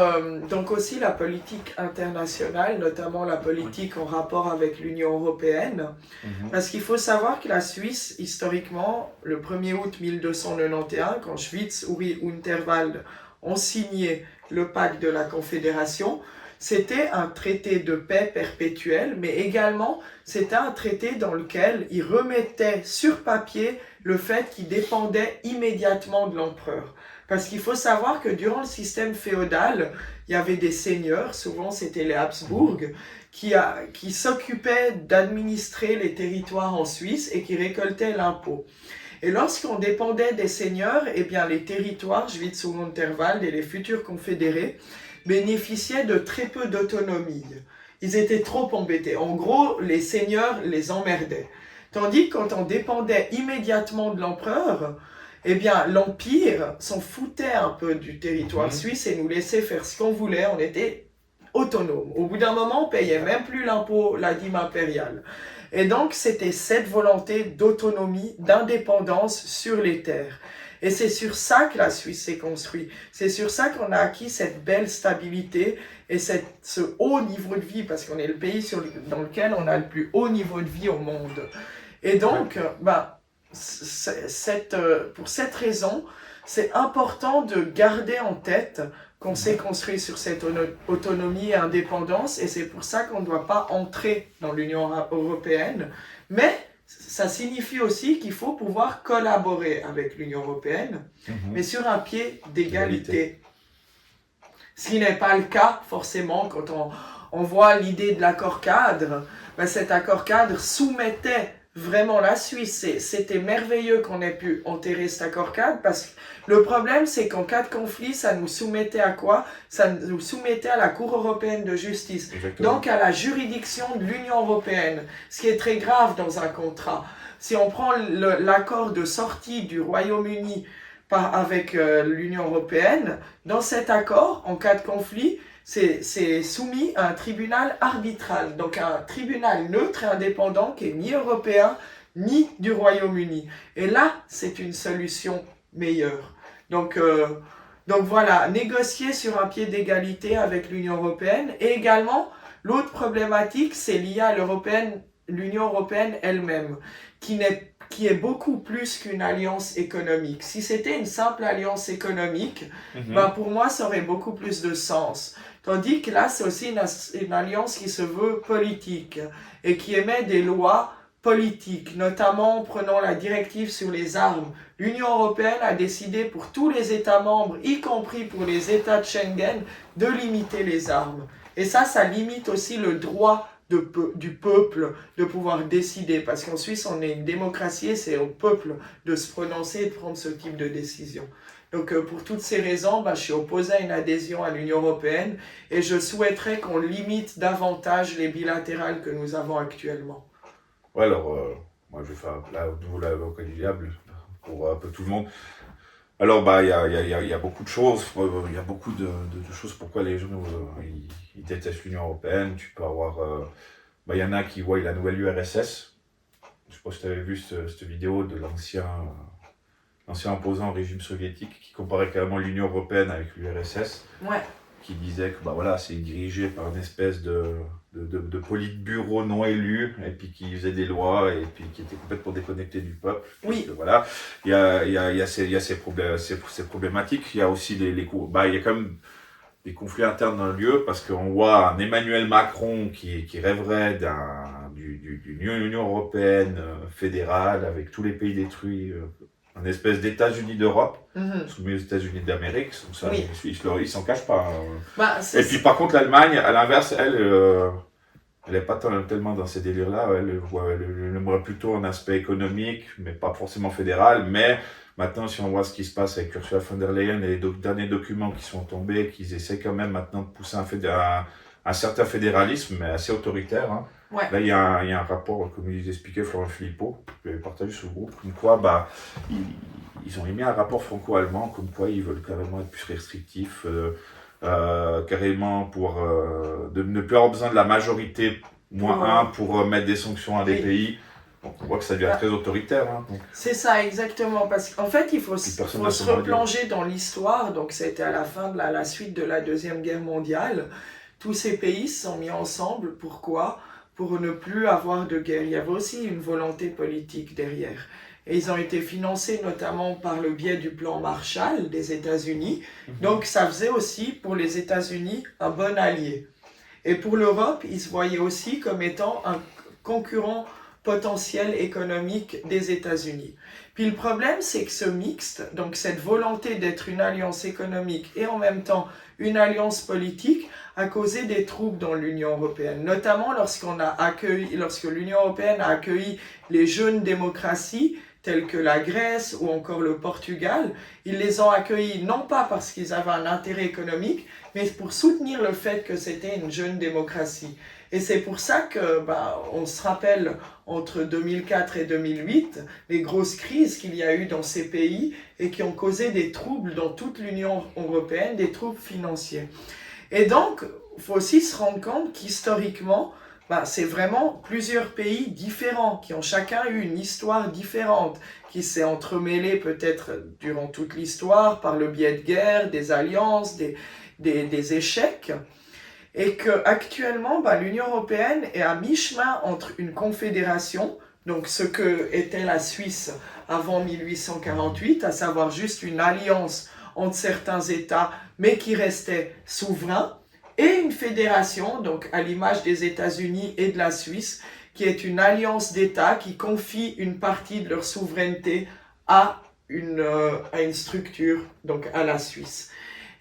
donc aussi la politique internationale, notamment la politique en rapport avec l'Union européenne, Mhm. parce qu'il faut savoir que la Suisse, historiquement, le 1er août 1291, quand Schwyz, Uri und Unterwalde ont signé le pacte de la Confédération, c'était un traité de paix perpétuel, mais également c'était un traité dans lequel ils remettaient sur papier le fait qu'ils dépendaient immédiatement de l'empereur. Parce qu'il faut savoir que durant le système féodal, il y avait des seigneurs, souvent c'était les Habsbourg, qui s'occupaient d'administrer les territoires en Suisse et qui récoltaient l'impôt. Et lorsqu'on dépendait des seigneurs, eh bien les territoires, Schwyz-Unterwald et les futurs confédérés, bénéficiaient de très peu d'autonomie. Ils étaient trop embêtés. En gros, les seigneurs les emmerdaient. Tandis que quand on dépendait immédiatement de l'empereur, eh bien l'Empire s'en foutait un peu du territoire Mhm. suisse et nous laissait faire ce qu'on voulait. On était autonome. Au bout d'un moment, on payait même plus l'impôt, la dîme impériale. Et donc, c'était cette volonté d'autonomie, d'indépendance sur les terres. Et c'est sur ça que la Suisse s'est construite. C'est sur ça qu'on a acquis cette belle stabilité et ce haut niveau de vie, parce qu'on est le pays dans lequel on a le plus haut niveau de vie au monde. Et donc, pour cette raison, c'est important de garder en tête qu'on s'est construit sur cette autonomie et indépendance, et c'est pour ça qu'on ne doit pas entrer dans l'Union européenne. Mais ça signifie aussi qu'il faut pouvoir collaborer avec l'Union européenne, mais sur un pied d'égalité. Ce qui n'est pas le cas forcément quand on voit l'idée de l'accord cadre. Cet accord cadre soumettait vraiment la Suisse. C'était merveilleux qu'on ait pu enterrer cet accord cadre parce que le problème, c'est qu'en cas de conflit, ça nous soumettait à quoi? Ça nous soumettait à la Cour européenne de justice. Exactement. Donc à la juridiction de l'Union européenne, ce qui est très grave dans un contrat. Si on prend l'accord de sortie du Royaume-Uni avec l'Union européenne, dans cet accord, en cas de conflit, c'est soumis à un tribunal arbitral, donc un tribunal neutre et indépendant qui est ni européen ni du Royaume-Uni. Et là, c'est une solution meilleure. Donc voilà, négocier sur un pied d'égalité avec l'Union européenne. Et également, l'autre problématique, c'est lié à l'Union européenne elle-même, qui est beaucoup plus qu'une alliance économique. Si c'était une simple alliance économique, pour moi, ça aurait beaucoup plus de sens. Tandis que là, c'est aussi une alliance qui se veut politique et qui émet des lois politiques, notamment en prenant la directive sur les armes. L'Union européenne a décidé pour tous les États membres, y compris pour les États de Schengen, de limiter les armes. Et ça limite aussi le droit du peuple de pouvoir décider. Parce qu'en Suisse, on est une démocratie et c'est au peuple de se prononcer et de prendre ce type de décision. Donc pour toutes ces raisons, je suis opposé à une adhésion à l'Union européenne et je souhaiterais qu'on limite davantage les bilatérales que nous avons actuellement. Ouais, alors, moi je vais faire là, au nouveau l'avocat du diable pour un peu tout le monde. Alors, il y a beaucoup de choses. Il y a beaucoup de choses pourquoi les gens ils détestent l'Union européenne. Tu peux avoir. Il y en a qui voient la nouvelle URSS. Je sais pas si tu avais vu cette vidéo de l'ancien opposant au régime soviétique qui comparait carrément l'Union européenne avec l'URSS. Ouais. Qui disait que c'est dirigé par une espèce de politburo non élu, et puis qui faisait des lois, et puis qui était complètement déconnecté du peuple. Oui. Voilà, il y a ces problématiques, il y a aussi il y a quand même des conflits internes dans le lieu, parce qu'on voit un Emmanuel Macron qui rêverait d'une Union européenne fédérale, avec tous les pays détruits, un espèce d'États-Unis d'Europe, soumis aux États-Unis d'Amérique, ça, oui. Ils s'en cachent pas. Et puis par contre l'Allemagne, à l'inverse, elle n'est pas tellement dans ces délires-là, elle aimerait plutôt un aspect économique, mais pas forcément fédéral, mais maintenant si on voit ce qui se passe avec Ursula von der Leyen et les derniers documents qui sont tombés, qu'ils essaient quand même maintenant de pousser un certain fédéralisme, mais assez autoritaire. Hein. Ouais. Là, il y a un rapport, comme il expliquait Florent Philippot, que j'avais partagé sur le groupe, comme quoi ils, ils ont émis un rapport franco-allemand, comme quoi ils veulent carrément être plus restrictifs, carrément pour de ne plus avoir besoin de la majorité -1 pour mettre des sanctions à des pays. Donc, on voit que ça devient très autoritaire. Hein, c'est ça, exactement. Parce qu'en fait, il faut se replonger dans l'histoire. Donc, c'était à la fin de la suite de la Deuxième Guerre mondiale. Tous ces pays se sont mis ensemble. Pourquoi? Pour ne plus avoir de guerre. Il y avait aussi une volonté politique derrière. Et ils ont été financés notamment par le biais du plan Marshall des États-Unis. Donc, ça faisait aussi pour les États-Unis un bon allié. Et pour l'Europe, ils se voyaient aussi comme étant un concurrent potentiel économique des États-Unis. Puis le problème, c'est que ce mixte, donc cette volonté d'être une alliance économique et en même temps une alliance politique, a causé des troubles dans l'Union européenne, notamment lorsque l'Union européenne a accueilli les jeunes démocraties telles que la Grèce ou encore le Portugal. Ils les ont accueillis non pas parce qu'ils avaient un intérêt économique, mais pour soutenir le fait que c'était une jeune démocratie. Et c'est pour ça que, on se rappelle, entre 2004 et 2008, les grosses crises qu'il y a eu dans ces pays et qui ont causé des troubles dans toute l'Union européenne, des troubles financiers. Et donc, il faut aussi se rendre compte qu'historiquement, c'est vraiment plusieurs pays différents qui ont chacun eu une histoire différente, qui s'est entremêlée peut-être durant toute l'histoire par le biais de guerres, des alliances, des échecs. Et qu'actuellement, l'Union européenne est à mi-chemin entre une confédération, donc ce que était la Suisse avant 1848, à savoir juste une alliance entre certains États, mais qui restait souverain, et une fédération, donc à l'image des États-Unis et de la Suisse, qui est une alliance d'États qui confie une partie de leur souveraineté à une structure, donc à la Suisse.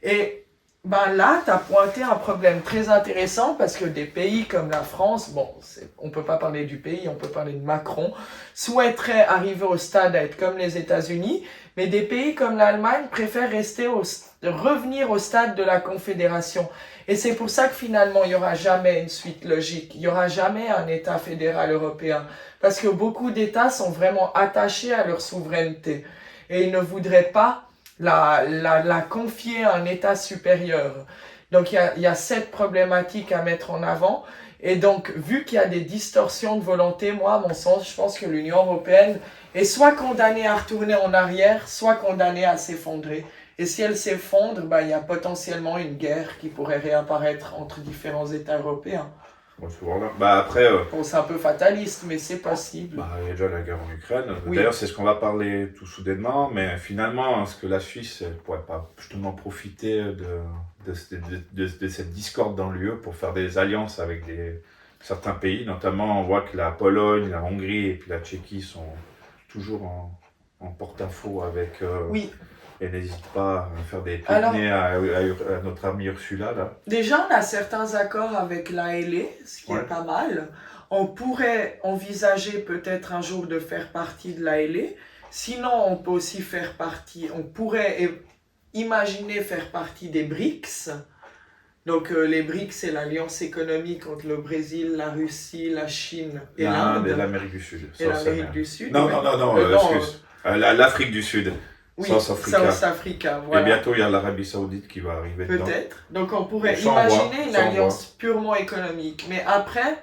Et là, tu as pointé un problème très intéressant parce que des pays comme la France, on ne peut pas parler du pays, on peut parler de Macron, souhaiteraient arriver au stade à être comme les États-Unis, mais des pays comme l'Allemagne préfèrent revenir au stade de la Confédération. Et c'est pour ça que finalement, il n'y aura jamais une suite logique, il n'y aura jamais un État fédéral européen, parce que beaucoup d'États sont vraiment attachés à leur souveraineté et ils ne voudraient pas la confier à un État supérieur. Donc il y a cette problématique à mettre en avant. Et donc, vu qu'il y a des distorsions de volonté, moi, à mon sens, je pense que l'Union européenne est soit condamnée à retourner en arrière, soit condamnée à s'effondrer. Et si elle s'effondre, il y a potentiellement une guerre qui pourrait réapparaître entre différents États européens. Bon, souvent là. Après, c'est un peu fataliste, mais c'est possible. Il y a déjà la guerre en Ukraine. Oui. D'ailleurs, c'est ce qu'on va parler tout soudainement. Mais finalement, est-ce que la Suisse ne pourrait pas justement profiter de cette discorde dans l'UE pour faire des alliances avec certains pays? Notamment, on voit que la Pologne, la Hongrie et puis la Tchéquie sont toujours en porte-à-faux avec... Oui. Et n'hésite pas à faire des pique-niques à notre amie Ursula, là. Déjà, on a certains accords avec l'ALE, ce qui est pas mal. On pourrait envisager peut-être un jour de faire partie de l'ALE. Sinon, on peut aussi on pourrait imaginer faire partie des BRICS. Donc, les BRICS, c'est l'alliance économique entre le Brésil, la Russie, la Chine et l'Inde. Et l'Amérique du Sud. Et l'Amérique du Sud. Non, excuse. L'Afrique du Sud. Oui, South Africa, voilà. Et bientôt, il y a l'Arabie Saoudite qui va arriver dedans. Peut-être. Donc, on pourrait imaginer une alliance purement économique. Mais après,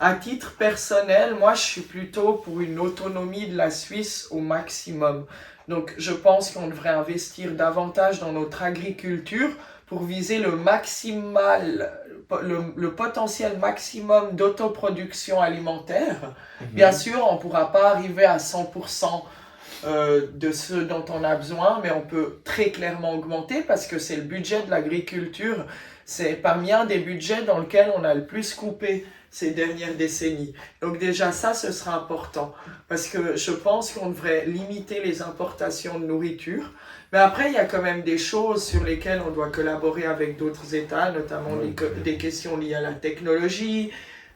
à titre personnel, moi, je suis plutôt pour une autonomie de la Suisse au maximum. Donc, je pense qu'on devrait investir davantage dans notre agriculture pour viser le potentiel maximum d'autoproduction alimentaire. Bien sûr, on ne pourra pas arriver à 100% de ce dont on a besoin, mais on peut très clairement augmenter parce que c'est le budget de l'agriculture, c'est parmi un des budgets dans lequel on a le plus coupé ces dernières décennies. Donc déjà ça, ce sera important parce que je pense qu'on devrait limiter les importations de nourriture. Mais après, il y a quand même des choses sur lesquelles on doit collaborer avec d'autres États, notamment des questions liées à la technologie.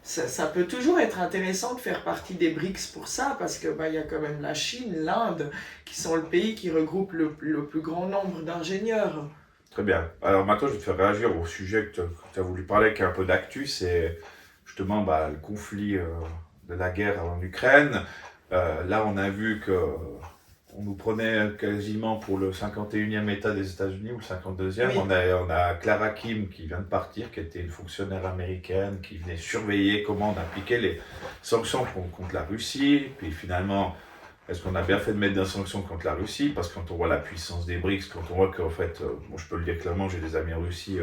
Ça peut toujours être intéressant de faire partie des BRICS pour ça, parce que y a quand même la Chine, l'Inde, qui sont le pays qui regroupe le plus grand nombre d'ingénieurs. Très bien. Alors maintenant, je vais te faire réagir au sujet que tu as voulu parler, qui est un peu d'actu, c'est justement le conflit de la guerre en Ukraine. Là, on a vu que on nous prenait quasiment pour le 51e État des États-Unis ou le 52e. Oui. On a Clara Kim qui vient de partir, qui était une fonctionnaire américaine, qui venait surveiller comment on appliquait les sanctions contre la Russie. Puis finalement, est-ce qu'on a bien fait de mettre des sanctions contre la Russie? Parce que quand on voit la puissance des BRICS, quand on voit qu'en fait, moi je peux le dire clairement, j'ai des amis en Russie,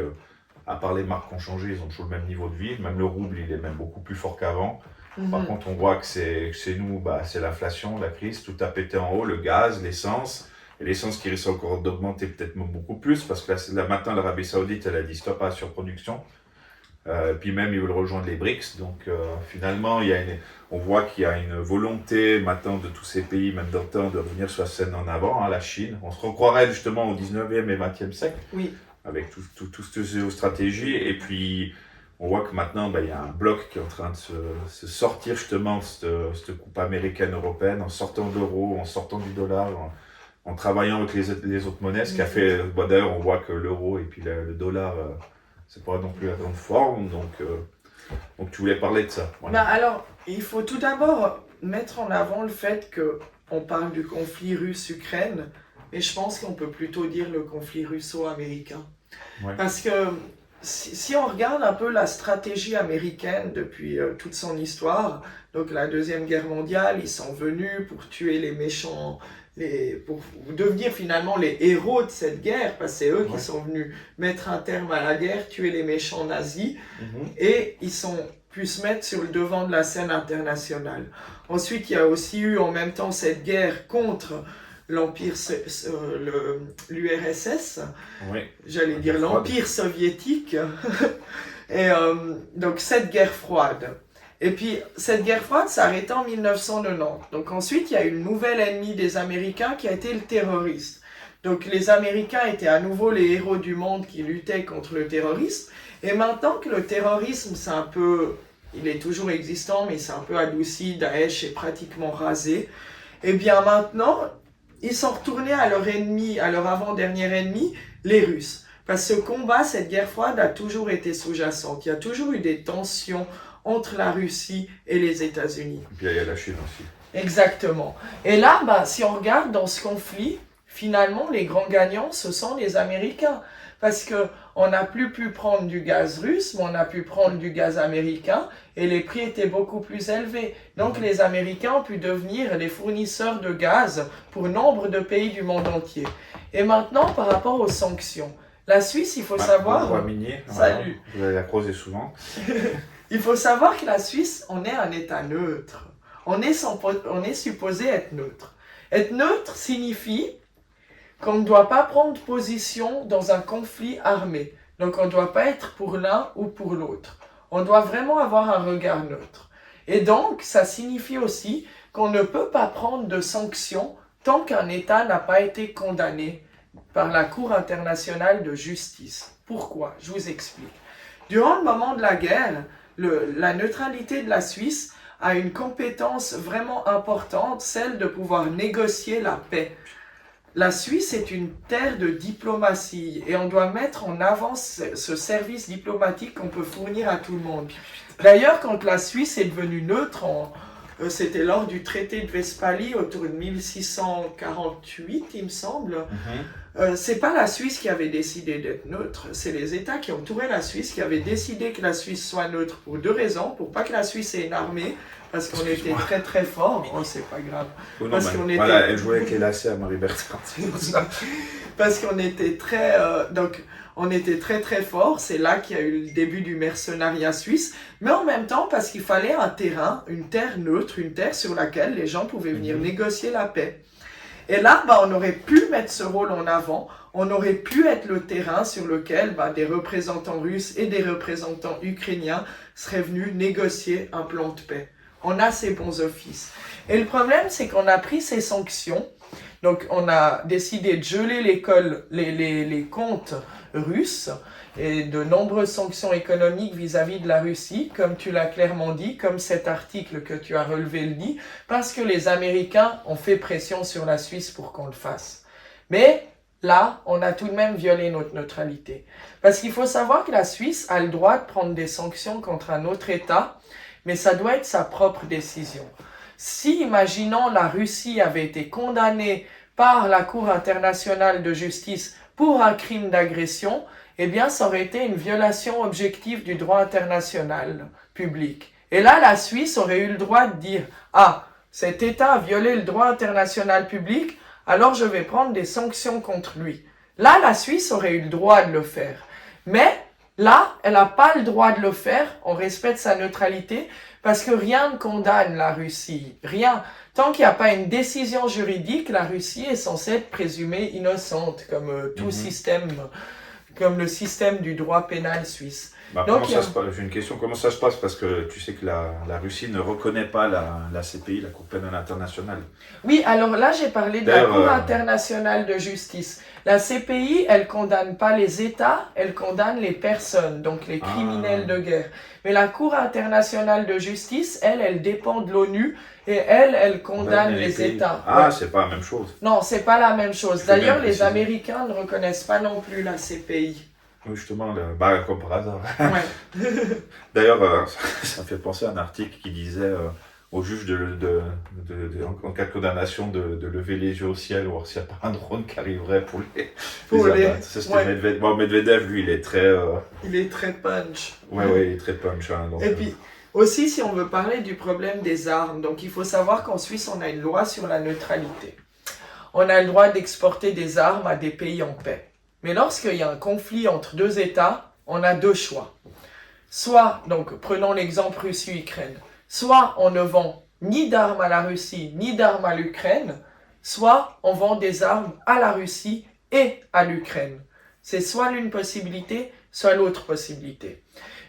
à part les marques qui ont changé, ils ont toujours le même niveau de vie. Même le rouble, il est même beaucoup plus fort qu'avant. Par contre, on voit que c'est nous, c'est l'inflation, la crise, tout a pété en haut, le gaz, l'essence. Et l'essence qui risque encore d'augmenter peut-être même beaucoup plus, parce que là maintenant, l'Arabie Saoudite, elle a dit stop à la surproduction. Puis même, ils veulent rejoindre les BRICS. Donc finalement, on voit qu'il y a une volonté maintenant de tous ces pays, même d'OTAN, de revenir sur la scène en avant, hein, la Chine. On se recroirait justement au 19e et 20e siècle, Oui. avec toutes ces géostratégies. Et puis, on voit que maintenant, il y a un bloc qui est en train de se sortir justement de cette coupe américaine-européenne, en sortant de l'euro, en sortant du dollar, en travaillant avec les autres monnaies. Ce qui a fait, d'ailleurs, on voit que l'euro et puis le dollar, c'est pas non plus la grande forme. Donc tu voulais parler de ça. Voilà. Alors, il faut tout d'abord mettre en avant le fait qu'on parle du conflit russe-Ukraine, mais je pense qu'on peut plutôt dire le conflit russo-américain. Ouais. Parce que si on regarde un peu la stratégie américaine depuis toute son histoire, donc la Deuxième Guerre mondiale, ils sont venus pour tuer les méchants, pour devenir finalement les héros de cette guerre, parce que c'est eux qui sont venus mettre un terme à la guerre, tuer les méchants nazis, et ils sont pu se mettre sur le devant de la scène internationale. Ensuite, il y a aussi eu en même temps cette guerre contre l'Empire, l'URSS, j'allais dire l'Empire soviétique, et donc cette guerre froide. Et puis cette guerre froide s'est arrêtée en 1990. Donc ensuite, il y a une nouvelle ennemie des Américains qui a été le terrorisme. Donc les Américains étaient à nouveau les héros du monde qui luttaient contre le terrorisme. Et maintenant que le terrorisme, il est toujours existant, mais c'est un peu adouci, Daesh est pratiquement rasé, et bien maintenant, ils sont retournés à leur ennemi, à leur avant-dernier ennemi, les Russes. Parce que ce combat, cette guerre froide a toujours été sous-jacente. Il y a toujours eu des tensions entre la Russie et les États-Unis. Et puis il y a la Chine aussi. Exactement. Et là, si on regarde dans ce conflit, finalement, les grands gagnants, ce sont les Américains. Parce qu'on n'a plus pu prendre du gaz russe, mais on a pu prendre du gaz américain, et les prix étaient beaucoup plus élevés. Donc les Américains ont pu devenir les fournisseurs de gaz pour nombre de pays du monde entier. Et maintenant, par rapport aux sanctions, la Suisse, il faut savoir... Salut. Vous allez la croiser souvent. Il faut savoir que la Suisse, on est un État neutre. On est supposé être neutre. Être neutre signifie qu'on ne doit pas prendre position dans un conflit armé. Donc on ne doit pas être pour l'un ou pour l'autre. On doit vraiment avoir un regard neutre. Et donc, ça signifie aussi qu'on ne peut pas prendre de sanctions tant qu'un État n'a pas été condamné par la Cour internationale de justice. Pourquoi? Je vous explique. Durant le moment de la guerre, la neutralité de la Suisse a une compétence vraiment importante, celle de pouvoir négocier la paix. La Suisse est une terre de diplomatie et on doit mettre en avant ce service diplomatique qu'on peut fournir à tout le monde. D'ailleurs, quand la Suisse est devenue neutre, c'était lors du traité de Westphalie autour de 1648, il me semble. C'est pas la Suisse qui avait décidé d'être neutre, c'est les États qui entouraient la Suisse qui avaient décidé que la Suisse soit neutre pour deux raisons. Pour pas que la Suisse ait une armée, parce qu'on était très très fort. Oh, c'est pas grave. Oh non, voilà, elle jouait avec les lacets à Marie-Bertrand, c'est pour ça. Parce qu'on était très... on était très très fort, c'est là qu'il y a eu le début du mercenariat suisse, mais en même temps parce qu'il fallait un terrain, une terre neutre, une terre sur laquelle les gens pouvaient venir négocier la paix. Et là, on aurait pu mettre ce rôle en avant, on aurait pu être le terrain sur lequel des représentants russes et des représentants ukrainiens seraient venus négocier un plan de paix. On a ces bons offices. Et le problème, c'est qu'on a pris ces sanctions. Donc, on a décidé de geler les comptes russes et de nombreuses sanctions économiques vis-à-vis de la Russie, comme tu l'as clairement dit, comme cet article que tu as relevé le dit, parce que les Américains ont fait pression sur la Suisse pour qu'on le fasse. Mais là, on a tout de même violé notre neutralité. Parce qu'il faut savoir que la Suisse a le droit de prendre des sanctions contre un autre État, mais ça doit être sa propre décision. Si, imaginons, la Russie avait été condamnée par la Cour internationale de justice pour un crime d'agression, eh bien, ça aurait été une violation objective du droit international public. Et là, la Suisse aurait eu le droit de dire « Ah, cet État a violé le droit international public, alors je vais prendre des sanctions contre lui. » Là, la Suisse aurait eu le droit de le faire. Mais là, elle n'a pas le droit de le faire, on respecte sa neutralité, parce que rien ne condamne la Russie. Rien. Tant qu'il n'y a pas une décision juridique, la Russie est censée être présumée innocente, comme tout système, comme le système du droit pénal suisse. Bah, Donc, comment ça se passe? J'ai une question. Comment ça se passe? Parce que tu sais que la Russie ne reconnaît pas la CPI, la Cour pénale internationale. Oui, alors là, j'ai parlé de la Cour internationale de justice. La CPI, elle condamne pas les États, elle condamne les personnes, donc les criminels de guerre. Mais la Cour internationale de justice, elle dépend de l'ONU et elle condamne les États. Ah, c'est pas la même chose. Non, c'est pas la même chose. D'ailleurs, les Américains ne reconnaissent pas non plus la CPI. Oui, justement, comme par hasard. Ouais. D'ailleurs, ça me fait penser à un article qui disait au juge en cas de condamnation de lever les yeux au ciel, voir s'il n'y a pas un drone qui arriverait pour les abattre. Ça, c'était Medvedev. Bon, Medvedev, lui, il est très... Il est très punch. Ouais, il est très punch. Hein, donc, et puis, aussi, si on veut parler du problème des armes, donc il faut savoir qu'en Suisse, on a une loi sur la neutralité. On a le droit d'exporter des armes à des pays en paix. Mais lorsqu'il y a un conflit entre deux États, on a deux choix. Soit, donc prenons l'exemple Russie-Ukraine, soit on ne vend ni d'armes à la Russie, ni d'armes à l'Ukraine, soit on vend des armes à la Russie et à l'Ukraine. C'est soit l'une possibilité, soit l'autre possibilité.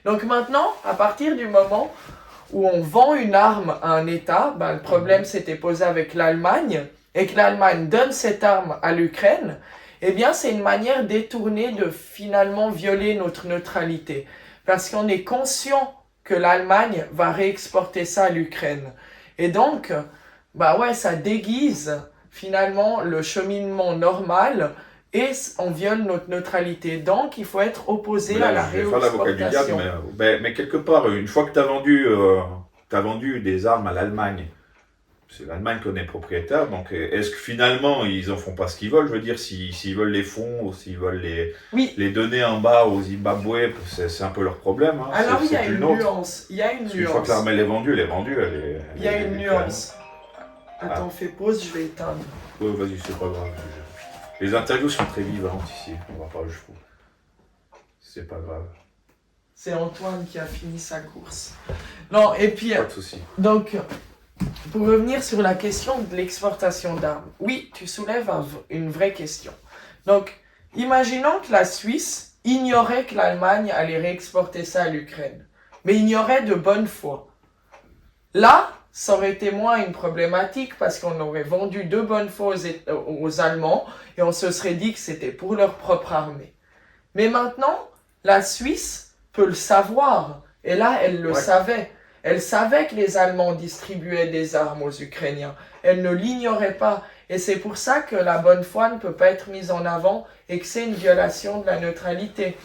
Donc maintenant, à partir du moment où on vend une arme à un État, le problème s'était posé avec l'Allemagne, et que l'Allemagne donne cette arme à l'Ukraine, eh bien, c'est une manière détournée de finalement violer notre neutralité. Parce qu'on est conscient que l'Allemagne va réexporter ça à l'Ukraine. Et donc, ça déguise finalement le cheminement normal et on viole notre neutralité. Donc, il faut être opposé à la réexportation. Mais quelque part, une fois que tu as vendu des armes à l'Allemagne, c'est l'Allemagne qu'on est propriétaire, donc est-ce que finalement ils en font pas ce qu'ils veulent? Je veux dire, s'ils veulent les fonds, ou s'ils veulent les donner en bas au Zimbabwe, c'est un peu leur problème. Hein. Alors il y a une nuance. Une fois que l'arme elle est vendue, il y a une nuance. Attends, fais pause, je vais éteindre. Ouais, vas-y, c'est pas grave. Les interviews sont très vivantes ici, on va pas jusqu'où. C'est pas grave. C'est Antoine qui a fini sa course. Non, et puis... Pas de souci. Donc... Pour revenir sur la question de l'exportation d'armes, oui, tu soulèves une vraie question. Donc, imaginons que la Suisse ignorait que l'Allemagne allait réexporter ça à l'Ukraine, mais ignorait de bonne foi. Là, ça aurait été moins une problématique parce qu'on aurait vendu de bonne foi aux Allemands et on se serait dit que c'était pour leur propre armée. Mais maintenant, la Suisse peut le savoir, et là, elle le savait. Elle savait que les Allemands distribuaient des armes aux Ukrainiens. Elle ne l'ignorait pas. Et c'est pour ça que la bonne foi ne peut pas être mise en avant et que c'est une violation de la neutralité.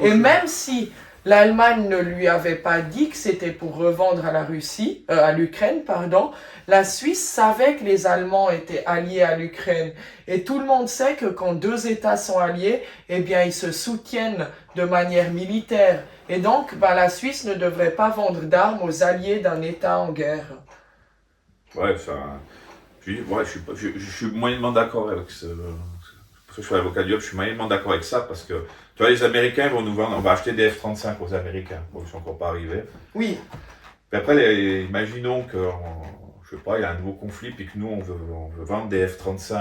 Et même si l'Allemagne ne lui avait pas dit que c'était pour revendre à l'Ukraine, la Suisse savait que les Allemands étaient alliés à l'Ukraine. Et tout le monde sait que quand deux États sont alliés, eh bien, ils se soutiennent de manière militaire. Et donc, la Suisse ne devrait pas vendre d'armes aux alliés d'un État en guerre. Ouais, je suis moyennement d'accord avec ce... Parce que je suis avocat du diable, je suis moyennement d'accord avec ça, parce que, tu vois, les Américains vont nous vendre, on va acheter des F-35 aux Américains. Bon, ils ne sont encore pas arrivés. Oui. Puis après, imaginons que, je sais pas, il y a un nouveau conflit, puis que nous, on veut vendre des F-35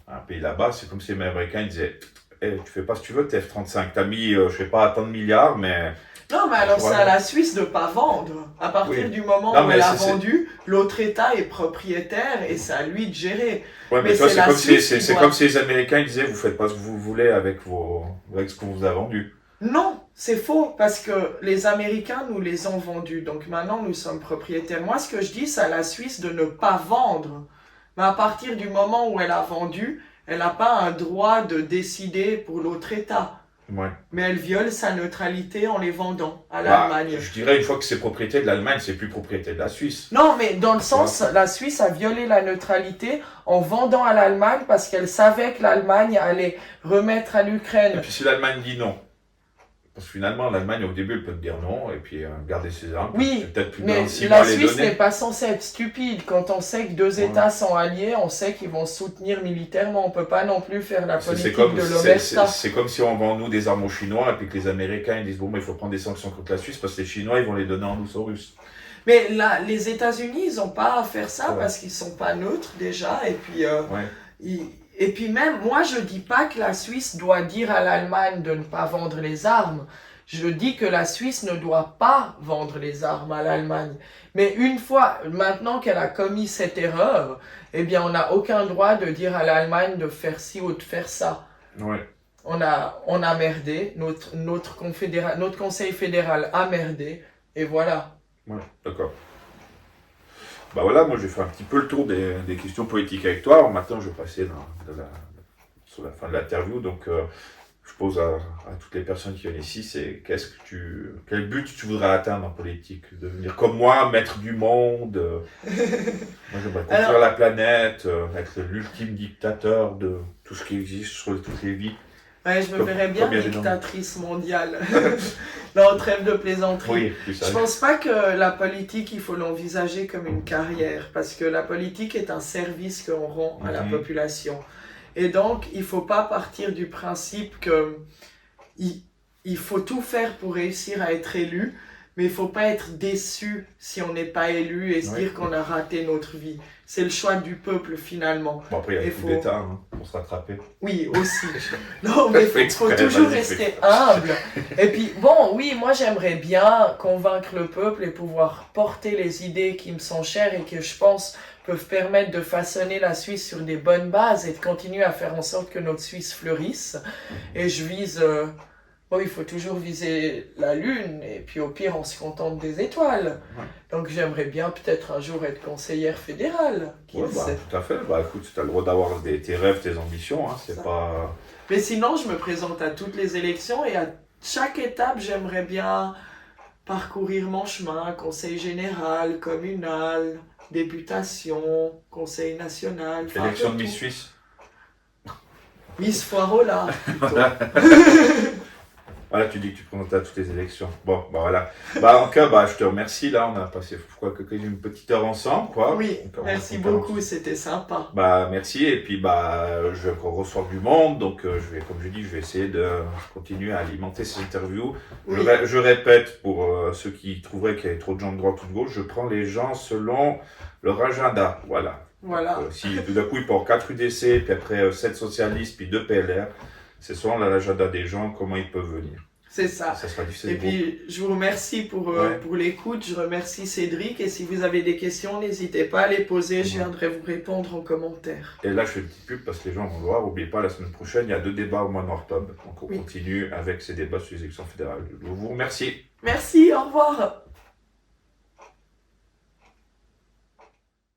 à un pays là-bas. C'est comme si les Américains disaient, tu fais pas ce que tu veux, tes F-35. T'as mis, je sais pas, tant de milliards, mais... Non, mais alors c'est à la Suisse de ne pas vendre. À partir du moment où elle a vendu, l'autre État est propriétaire et c'est à lui de gérer. Ouais, mais c'est comme si les Américains disaient, vous faites pas ce que vous voulez avec ce qu'on vous a vendu. Non, c'est faux, parce que les Américains nous les ont vendus. Donc maintenant, nous sommes propriétaires. Moi, ce que je dis, c'est à la Suisse de ne pas vendre. Mais à partir du moment où elle a vendu, Elle n'a pas un droit de décider pour l'autre État. Ouais. Mais elle viole sa neutralité en les vendant à Bah, l'Allemagne. je dirais, une fois que c'est propriété de l'Allemagne, c'est plus propriété de la Suisse. Non, mais dans le sens, la Suisse a violé la neutralité en vendant à l'Allemagne parce qu'elle savait que l'Allemagne allait remettre à Et l'Ukraine. puis si l'Allemagne dit non, parce que finalement, l'Allemagne, au début, elle peut te dire non, et puis garder ses armes. Oui, peut-être plus mais dans 6 mois la les Suisse donner. n'est pas censée être stupide. Quand on sait que deux États sont alliés, on sait qu'ils vont se soutenir militairement. On peut pas non plus faire la politique de l'omerta. C'est comme si on vend nous des armes aux Chinois, et puis que les Américains ils disent bon, mais il faut prendre des sanctions contre la Suisse, parce que les Chinois, ils vont les donner en douce aux Russes. Mais là, les États-Unis, ils n'ont pas à faire ça Ouais. parce qu'ils sont pas neutres déjà. Et puis, Ouais. et puis même, moi, je dis pas que la Suisse doit dire à l'Allemagne de ne pas vendre les armes. Je dis que la Suisse ne doit pas vendre les armes à l'Allemagne. Mais une fois, maintenant qu'elle a commis cette erreur, eh bien, on n'a aucun droit de dire à l'Allemagne de faire ci ou de faire ça. Ouais. On a merdé, notre conseil fédéral a merdé, et voilà. Ouais, d'accord. Bah voilà, moi j'ai fait un petit peu le tour des questions politiques avec toi. Alors, maintenant, je vais passer sur la fin de l'interview. Donc, je pose à toutes les personnes qui viennent ici, c'est quel but tu voudrais atteindre en politique? Devenir comme moi, maître du monde? Moi, j'aimerais conquérir la planète, être l'ultime dictateur de tout ce qui existe sur toutes les vies. Ouais, je me verrais bien comme il y a des dictatrice mondiale. Non, trêve de plaisanterie. Oui, plus ça. Je pense pas que la politique, il faut l'envisager comme une carrière, parce que la politique est un service qu'on rend à la population. Et donc, il faut pas partir du principe que il faut tout faire pour réussir à être élu, mais il faut pas être déçu si on n'est pas élu et se dire qu'on a raté notre vie. C'est le choix du peuple finalement. Bon, après, il y a le coup d'État hein, pour se rattraper. Oui, aussi. Non, mais il faut toujours rester humble. Et puis, bon, oui, moi j'aimerais bien convaincre le peuple et pouvoir porter les idées qui me sont chères et que je pense peuvent permettre de façonner la Suisse sur des bonnes bases et de continuer à faire en sorte que notre Suisse fleurisse. Et je vise... Bon, il faut toujours viser la lune et puis au pire on se contente des étoiles. Ouais. Donc j'aimerais bien peut-être un jour être conseillère fédérale. Ouais, tout à fait. Bah écoute, tu as le droit d'avoir tes rêves, tes ambitions. Hein, c'est pas... Mais sinon, je me présente à toutes les élections et à chaque étape, j'aimerais bien parcourir mon chemin. Conseil général, communal, députation, conseil national. Élection de Miss Suisse. Miss Foirola. Voilà, tu dis que tu présentes à toutes les élections. Bon, bah voilà. Bah en tout cas, bah, je te remercie. Là, on a passé une petite heure ensemble, quoi. Oui, merci beaucoup, c'était sympa. Bah merci. Et puis bah je reçois du monde, donc je vais, comme je dis, je vais essayer de continuer à alimenter ces interviews. Oui. Je répète pour ceux qui trouveraient qu'il y avait trop de gens de droite ou de gauche, je prends les gens selon leur agenda. Voilà. Voilà. Donc, si tout d'un coup ils portent 4 UDC, puis après 7 socialistes, puis 2 PLR. C'est selon l'agenda des gens, comment ils peuvent venir. C'est ça. Ça sera difficile. Et puis, je vous remercie pour l'écoute. Je remercie Cédric. Et si vous avez des questions, n'hésitez pas à les poser. Je viendrai vous répondre en commentaire. Et là, je fais une petite pub parce que les gens vont voir. N'oubliez pas, la semaine prochaine, il y a 2 débats au mois d'octobre. Donc, on continue avec ces débats sur les élections fédérales. Je vous remercie. Merci, au revoir.